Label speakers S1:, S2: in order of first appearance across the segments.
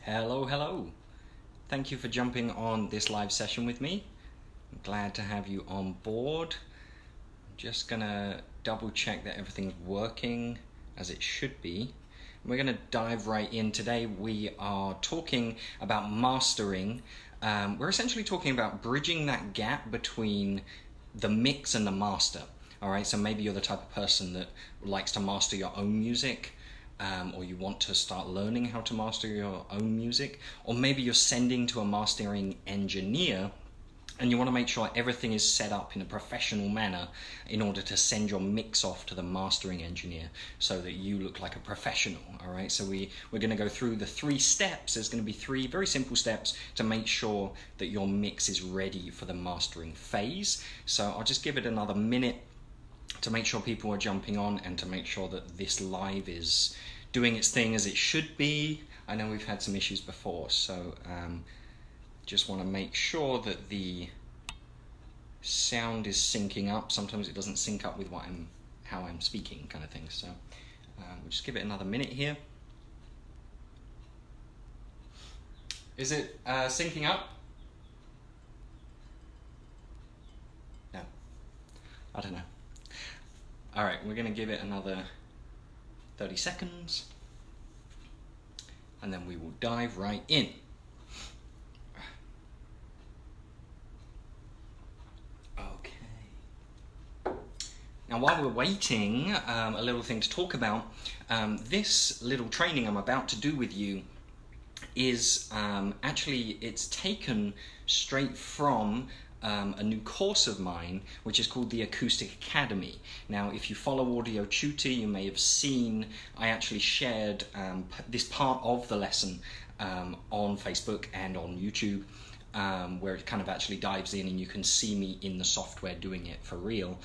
S1: Hello, hello. Thank you for jumping on this live session with me. I'm glad to have you on board. I'm just gonna double check that everything's working as it should be. We're gonna dive right in. Today we are talking about mastering. We're essentially talking about bridging that gap between the mix and the master. All right, so maybe you're the type of person that likes to master your own music, or you want to start learning how to master your own music, or maybe you're sending to a mastering engineer and you want to make sure everything is set up in a professional manner in order to send your mix off to the mastering engineer so that you look like a professional. All right, so we're going to go through the 3 steps. There's going to be 3 very simple steps to make sure that your mix is ready for the mastering phase. So I'll just give it another minute to make sure people are jumping on and to make sure that this live is doing its thing as it should be. I know we've had some issues before, so just want to make sure that the sound is syncing up. Sometimes it doesn't sync up with how I'm speaking, kind of thing. So we'll just give it another minute here. Is it syncing up? No, I don't know. All right, we're going to give it another 30 seconds and then we will dive right in. Okay. Now, while we're waiting, a little thing to talk about. This little training I'm about to do with you is actually, it's taken straight from a new course of mine, which is called the Acoustic Academy. Now, if you follow Audio Tutor, you may have seen I actually shared this part of the lesson on Facebook and on YouTube, where it kind of actually dives in and you can see me in the software doing it for real.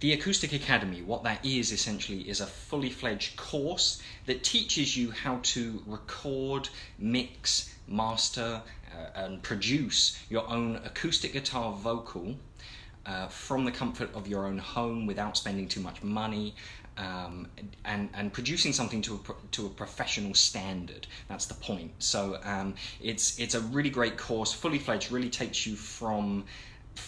S1: The Acoustic Academy, what that is essentially is a fully fledged course that teaches you how to record, mix, master, and produce your own acoustic guitar vocal from the comfort of your own home without spending too much money, and producing something to a professional standard. That's the point. So it's a really great course, fully fledged, really takes you from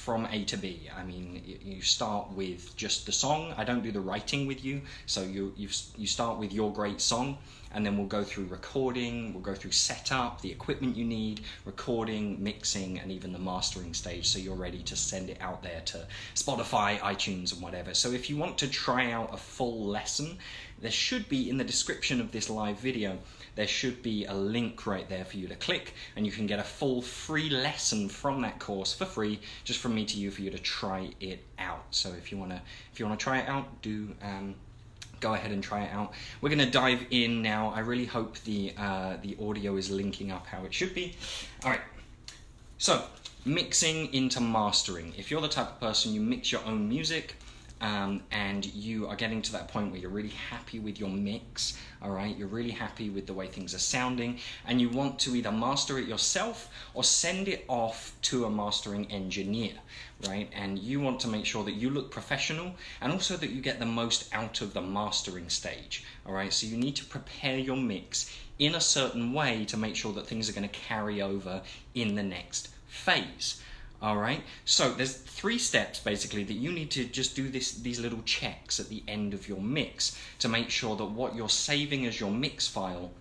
S1: A to B. I mean, you start with just the song. I don't do the writing with you, so you start with your great song, and then we'll go through recording, we'll go through setup, the equipment you need, recording, mixing, and even the mastering stage, so you're ready to send it out there to Spotify, iTunes, and whatever. So if you want to try out a full lesson, there should be, in the description of this live video, there should be a link right there for you to click, and you can get a full free lesson from that course for free, just from me to you, for you to try it out. So if you wanna try it out, do go ahead and try it out. We're gonna dive in now. I really hope the audio is linking up how it should be. All right. So mixing into mastering. If you're the type of person you mix your own music, and you are getting to that point where you're really happy with your mix, all right, you're really happy with the way things are sounding, and you want to either master it yourself or send it off to a mastering engineer, right? And you want to make sure that you look professional and also that you get the most out of the mastering stage, all right? So you need to prepare your mix in a certain way to make sure that things are going to carry over in the next phase. All right, so there's 3 steps basically that you need to just do these little checks at the end of your mix to make sure that what you're saving as your mix file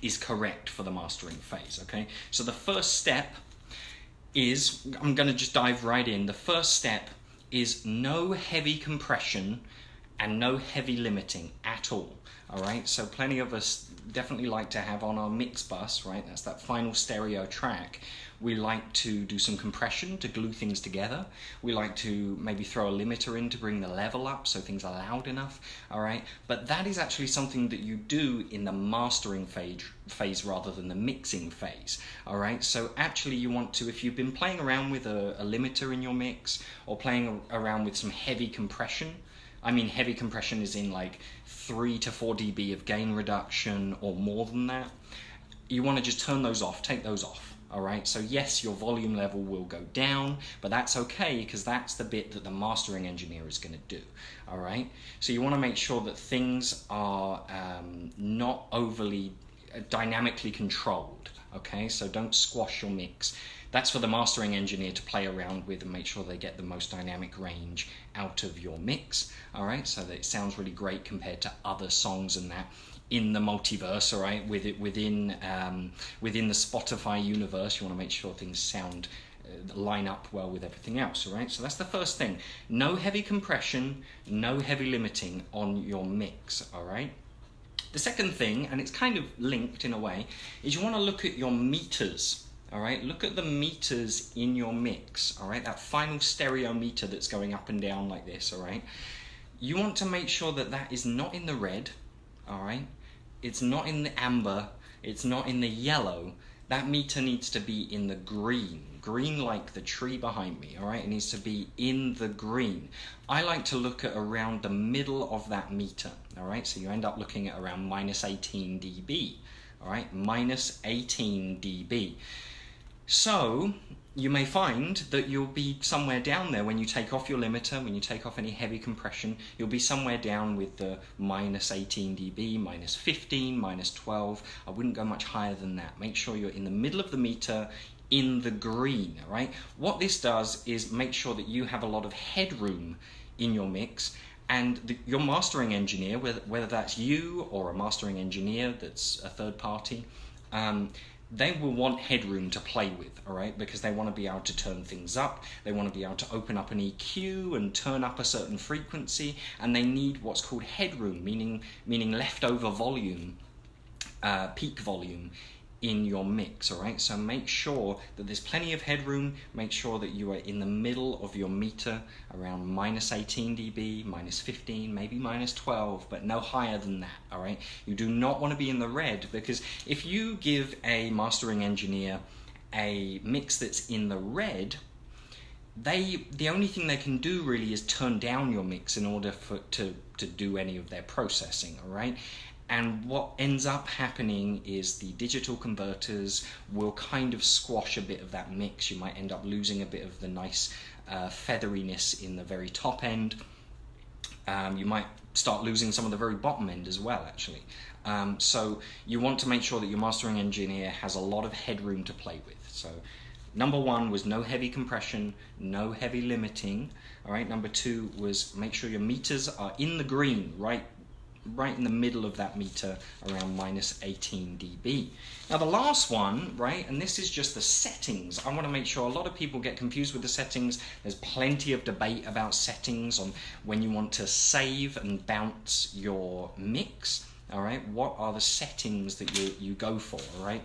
S1: is correct for the mastering phase, okay? So the first step is, I'm gonna just dive right in. The first step is no heavy compression and no heavy limiting at all. All right, so plenty of us definitely like to have on our mix bus, right? That's that final stereo track. We like to do some compression to glue things together. We like to maybe throw a limiter in to bring the level up so things are loud enough, all right? But that is actually something that you do in the mastering phase rather than the mixing phase, all right? So actually you want to, if you've been playing around with a limiter in your mix or playing around with some heavy compression, I mean heavy compression is in like 3 to 4 dB of gain reduction or more than that, you want to just turn those off, take those off. All right, so yes, your volume level will go down, but that's okay because that's the bit that the mastering engineer is going to do. All right, so you want to make sure that things are not overly dynamically controlled. Okay, so don't squash your mix. That's for the mastering engineer to play around with and make sure they get the most dynamic range out of your mix. All right, so that it sounds really great compared to other songs and that in the multiverse. All right, within the Spotify universe, you want to make sure things sound line up well with everything else. All right, so that's the first thing. No heavy compression, no heavy limiting on your mix. All right. The second thing, and it's kind of linked in a way, is you want to look at your meters. All right, look at the meters in your mix. All right, that final stereo meter that's going up and down like this. All right, you want to make sure that that is not in the red. All right, it's not in the amber, it's not in the yellow. That meter needs to be in the green like the tree behind me. All right, it needs to be in the green. I like to look at around the middle of that meter. All right, so you end up looking at around minus 18 dB. All right, minus 18 dB. So you may find that you'll be somewhere down there when you take off your limiter, when you take off any heavy compression, you'll be somewhere down with the minus 18 dB, minus 15, minus 12. I wouldn't go much higher than that. Make sure you're in the middle of the meter, in the green. All right, what this does is make sure that you have a lot of headroom in your mix, and your mastering engineer, whether that's you or a mastering engineer that's a third party, they will want headroom to play with, all right, because they want to be able to turn things up, they want to be able to open up an EQ and turn up a certain frequency, and they need what's called headroom, meaning leftover volume, peak volume in your mix. All right, so make sure that there's plenty of headroom. Make sure that you are in the middle of your meter, around minus 18 dB, minus 15, maybe minus 12, but no higher than that. All right, you do not want to be in the red, because if you give a mastering engineer a mix that's in the red, the only thing they can do really is turn down your mix in order to do any of their processing. All right, and what ends up happening is the digital converters will kind of squash a bit of that mix. You might end up losing a bit of the nice featheriness in the very top end. You might start losing some of the very bottom end as well, actually. So you want to make sure that your mastering engineer has a lot of headroom to play with. So number one was no heavy compression, no heavy limiting. All right. Number two was make sure your meters are in the green, right in the middle of that meter, around minus 18 dB. Now the last one, right, and this is just the settings. I want to make sure, a lot of people get confused with the settings. There's plenty of debate about settings on when you want to save and bounce your mix. All right, what are the settings that you go for? All right,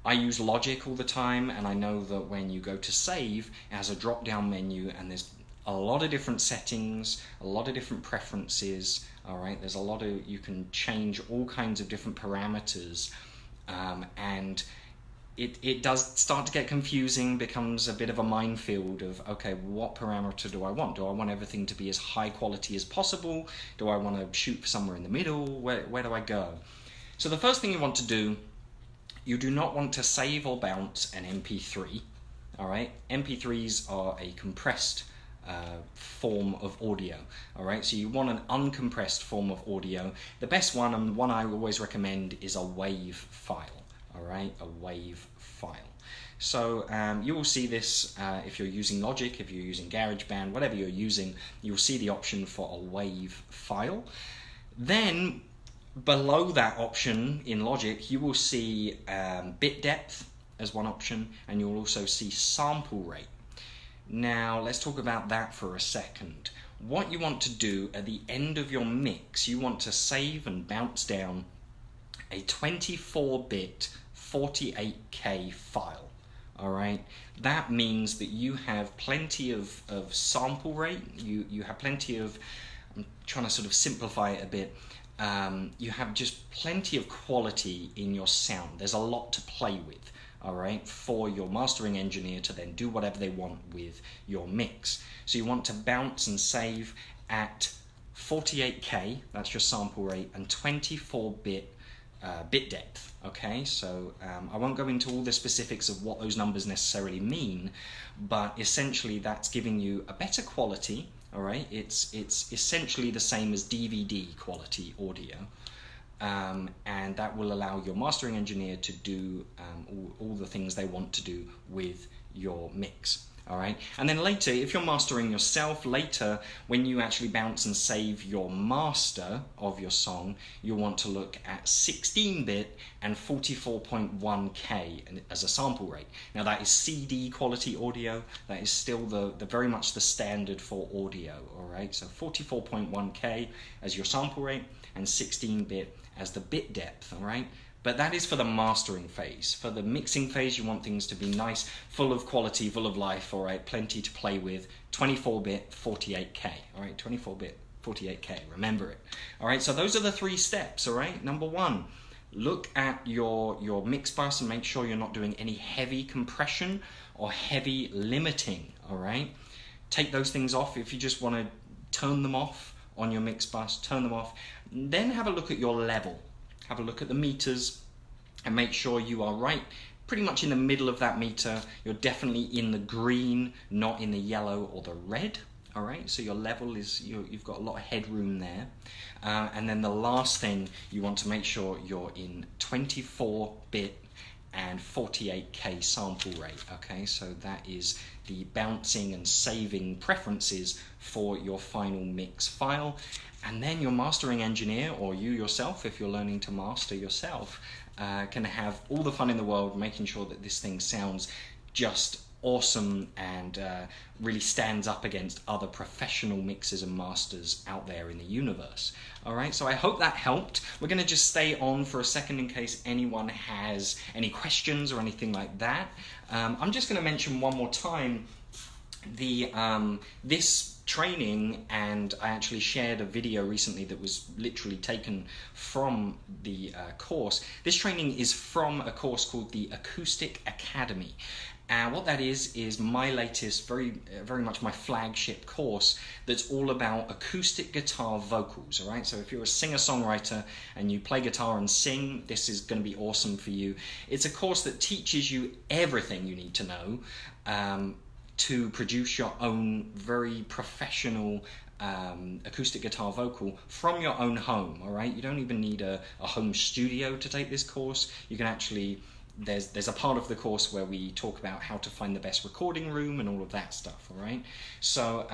S1: I use Logic all the time, and I know that when you go to save, it has a drop-down menu, and there's a lot of different settings, a lot of different preferences. All right, there's a lot of, you can change all kinds of different parameters, and it does start to get confusing, becomes a bit of a minefield of, okay, what parameter do I want? Do I want everything to be as high quality as possible? Do I want to shoot for somewhere in the middle? Where do I go? So the first thing you want to do, you do not want to save or bounce an MP3. All right, MP3s are a compressed form of audio. All right, so you want an uncompressed form of audio. The best one, and one I always recommend, is a WAV file. All right, a WAV file. So you will see this if you're using Logic, if you're using GarageBand, whatever you're using, you'll see the option for a WAV file. Then below that option in Logic, you will see bit depth as one option, and you'll also see sample rate. Now, let's talk about that for a second. What you want to do at the end of your mix, you want to save and bounce down a 24-bit 48K file. All right, that means that you have plenty of sample rate. You have plenty of, I'm trying to sort of simplify it a bit. You have just plenty of quality in your sound. There's a lot to play with. All right, for your mastering engineer to then do whatever they want with your mix. So you want to bounce and save at 48K, that's your sample rate, and 24-bit bit depth. Okay, so I won't go into all the specifics of what those numbers necessarily mean, but essentially that's giving you a better quality. All right, it's essentially the same as DVD quality audio. and that will allow your mastering engineer to do all the things they want to do with your mix. All right, and then later, if you're mastering yourself, later when you actually bounce and save your master of your song, you'll want to look at 16-bit and 44.1K as a sample rate. Now that is CD quality audio. That is still the very much the standard for audio. All right, so 44.1K as your sample rate and 16-bit as the bit depth. All right. But that is for the mastering phase. For the mixing phase, you want things to be nice, full of quality, full of life, all right, plenty to play with. 24-bit, 48K, all right, 24-bit, 48K, remember it. All right, so those are the 3 steps, all right? Number 1, look at your mix bus and make sure you're not doing any heavy compression or heavy limiting, all right? Take those things off if you just want to turn them off on your mix bus, turn them off. Then have a look at your level. Have a look at the meters and make sure you are right pretty much in the middle of that meter. You're definitely in the green, not in the yellow or the red. All right, so your level is, you've got a lot of headroom there. And then the last thing, you want to make sure you're in 24-bit and 48K sample rate. Okay, so that is the bouncing and saving preferences for your final mix file. And then your mastering engineer, or you yourself, if you're learning to master yourself, can have all the fun in the world making sure that this thing sounds just awesome and really stands up against other professional mixers and masters out there in the universe. All right, so I hope that helped. We're going to just stay on for a second in case anyone has any questions or anything like that. I'm just going to mention one more time this training, and I actually shared a video recently that was literally taken from the course. This training is from a course called the Acoustic Academy. And what that is my latest, very much my flagship course that's all about acoustic guitar vocals, all right? So if you're a singer-songwriter and you play guitar and sing, this is going to be awesome for you. It's a course that teaches you everything you need to know to produce your own very professional acoustic guitar vocal from your own home, all right? You don't even need a home studio to take this course. You can actually, there's a part of the course where we talk about how to find the best recording room and all of that stuff, all right? So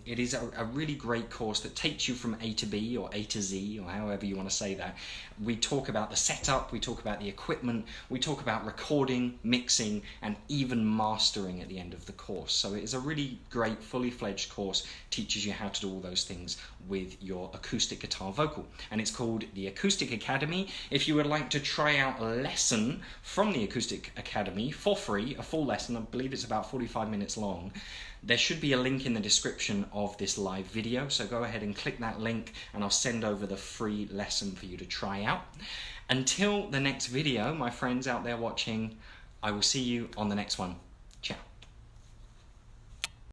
S1: it is a really great course that takes you from A to B or A to Z, or however you want to say that. We talk about the setup, we talk about the equipment, we talk about recording, mixing, and even mastering at the end of the course. So it is a really great, fully fledged course, teaches you how to do all those things with your acoustic guitar vocal. And it's called the Acoustic Academy. If you would like to try out a lesson from the Acoustic Academy for free, a full lesson, I believe it's about 45 minutes long, there should be a link in the description of this live video, so go ahead and click that link and I'll send over the free lesson for you to try out. Until the next video, my friends out there watching, I will see you on the next one. Ciao.